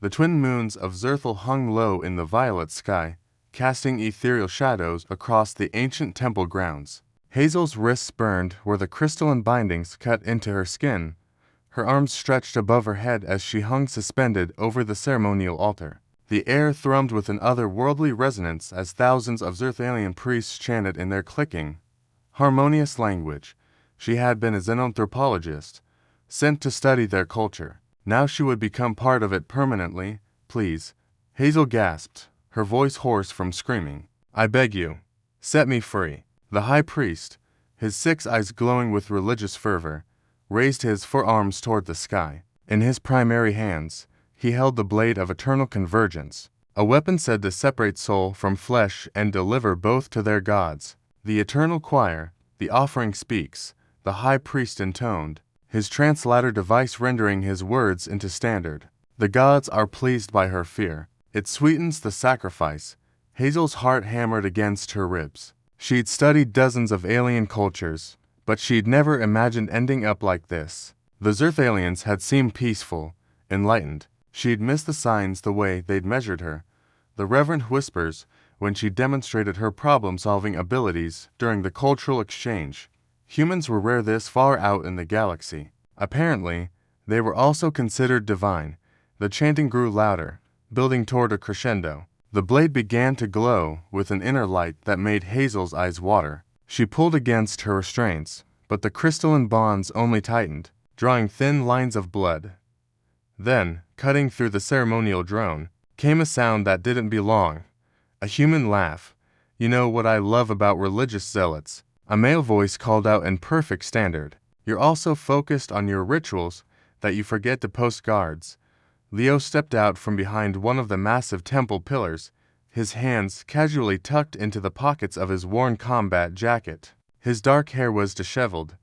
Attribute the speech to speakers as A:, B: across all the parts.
A: The twin moons of Zerthal hung low in the violet sky, casting ethereal shadows across the ancient temple grounds. Hazel's wrists burned where the crystalline bindings cut into her skin. Her arms stretched above her head as she hung suspended over the ceremonial altar. The air thrummed with an otherworldly resonance as thousands of Zerthalian priests chanted in their clicking, harmonious language. She had been a xenanthropologist, sent to study their culture. Now she would become part of it permanently. Please, Hazel gasped, her voice hoarse from screaming. I beg you, set me free. The high priest, his 6 eyes glowing with religious fervor, raised his forearms toward the sky. In his primary hands, he held the blade of eternal convergence, a weapon said to separate soul from flesh and deliver both to their gods. The eternal choir, the offering speaks, the high priest intoned, his translator device rendering his words into standard. The gods are pleased by her fear. It sweetens the sacrifice. Hazel's heart hammered against her ribs. She'd studied dozens of alien cultures, but she'd never imagined ending up like this. The Zerthalians had seemed peaceful, enlightened. She'd missed the signs the way they'd measured her. The reverent whispers when she demonstrated her problem-solving abilities during the cultural exchange. Humans were rare this far out in the galaxy. Apparently, they were also considered divine. The chanting grew louder, building toward a crescendo. The blade began to glow with an inner light that made Hazel's eyes water. She pulled against her restraints, but the crystalline bonds only tightened, drawing thin lines of blood. Then, cutting through the ceremonial drone, came a sound that didn't belong. A human laugh. You know what I love about religious zealots? A male voice called out in perfect standard. You're all so focused on your rituals that you forget to post guards. Leo stepped out from behind one of the massive temple pillars, his hands casually tucked into the pockets of his worn combat jacket. His dark hair was disheveled,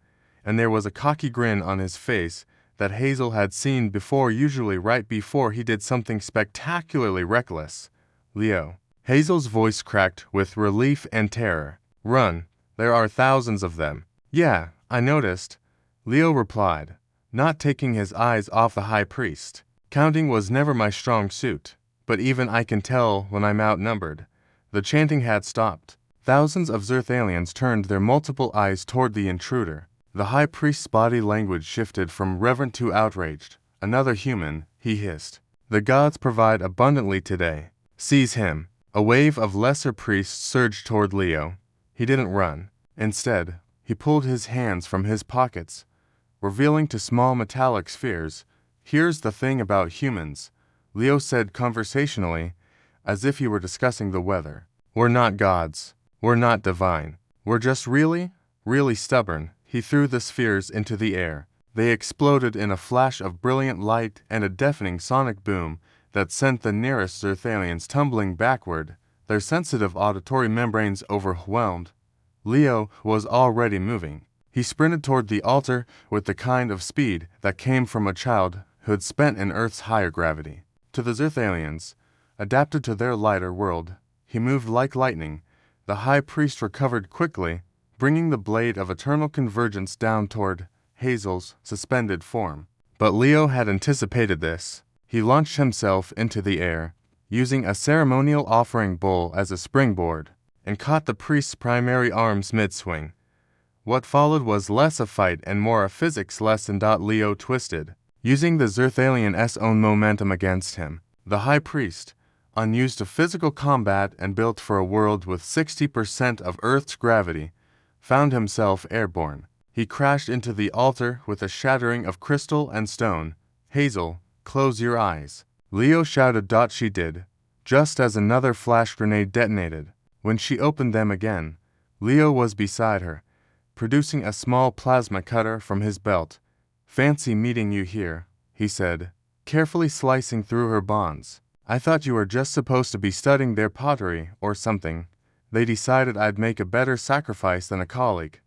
A: and there was a cocky grin on his face that Hazel had seen before, usually right before he did something spectacularly reckless. Leo. Hazel's voice cracked with relief and terror. Run. There are thousands of them. Yeah, I noticed, Leo replied, not taking his eyes off the high priest. Counting was never my strong suit, but even I can tell when I'm outnumbered. The chanting had stopped. Thousands of Zerthalians turned their multiple eyes toward the intruder. The high priest's body language shifted from reverent to outraged. Another human, he hissed. The gods provide abundantly today. Seize him. A wave of lesser priests surged toward Leo. He didn't run. Instead, he pulled his hands from his pockets, revealing two small metallic spheres. Here's the thing about humans, Leo said conversationally, as if he were discussing the weather. We're not gods. We're not divine. We're just really, really stubborn. He threw the spheres into the air. They exploded in a flash of brilliant light and a deafening sonic boom that sent the nearest Zerthalians tumbling backward, their sensitive auditory membranes overwhelmed. Leo was already moving. He sprinted toward the altar with the kind of speed that came from a child who'd spent in Earth's higher gravity. To the Zerthalians, adapted to their lighter world, he moved like lightning. The high priest recovered quickly, bringing the blade of eternal convergence down toward Hazel's suspended form. But Leo had anticipated this. He launched himself into the air, using a ceremonial offering bowl as a springboard, and caught the priest's primary arms mid-swing. What followed was less a fight and more a physics lesson. Leo twisted, using the Zerthalian's own momentum against him. The high priest, unused to physical combat and built for a world with 60% of Earth's gravity, found himself airborne. He crashed into the altar with a shattering of crystal and stone. Hazel, close your eyes, Leo shouted. She did, just as another flash grenade detonated. When she opened them again, Leo was beside her, producing a small plasma cutter from his belt. Fancy meeting you here, he said, carefully slicing through her bonds. I thought you were just supposed to be studying their pottery or something. They decided I'd make a better sacrifice than a colleague,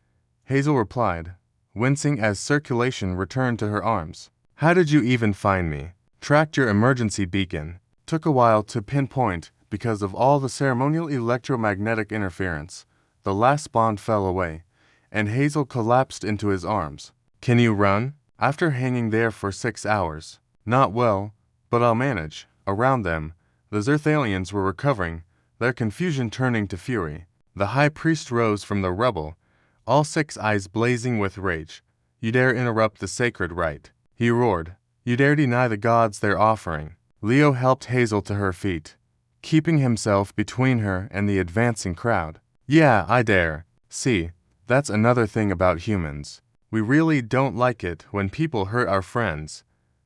A: Hazel replied, wincing as circulation returned to her arms. How did you even find me? Tracked your emergency beacon. Took a while to pinpoint because of all the ceremonial electromagnetic interference. The last bond fell away, and Hazel collapsed into his arms. Can you run? After hanging there for 6 hours. Not well, but I'll manage, Around them, the Zerthalians were recovering, their confusion turning to fury. The high priest rose from the rubble, all 6 eyes blazing with rage. "You dare interrupt the sacred rite," he roared. "You dare deny the gods their offering." Leo helped Hazel to her feet, keeping himself between her and the advancing crowd. "Yeah, I dare. See, that's another thing about humans. We really don't like it when people hurt our friends."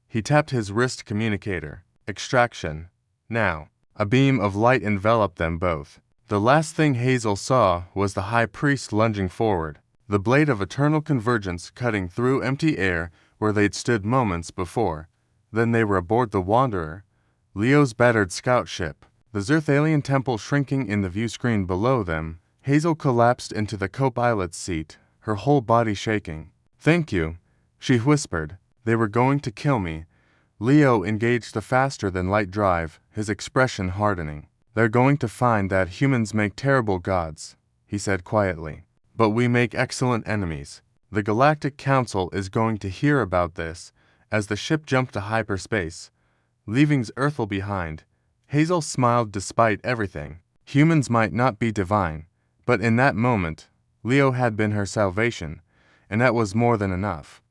A: He tapped his wrist communicator. Extraction. Now. A beam of light enveloped them both. The last thing Hazel saw was the high priest lunging forward, the blade of eternal convergence cutting through empty air where they'd stood moments before. Then they were aboard the Wanderer, Leo's battered scout ship. The Zerthalian temple shrinking in the view screen below them, Hazel collapsed into the co-pilot's seat, her whole body shaking. "Thank you," she whispered. "They were going to kill me." Leo engaged the faster-than-light drive, his expression hardening. "They're going to find that humans make terrible gods," he said quietly. "But we make excellent enemies. The Galactic Council is going to hear about this." As the ship jumped to hyperspace, leaving Earthel behind, Hazel smiled despite everything. Humans might not be divine, but in that moment, Leo had been her salvation, and that was more than enough.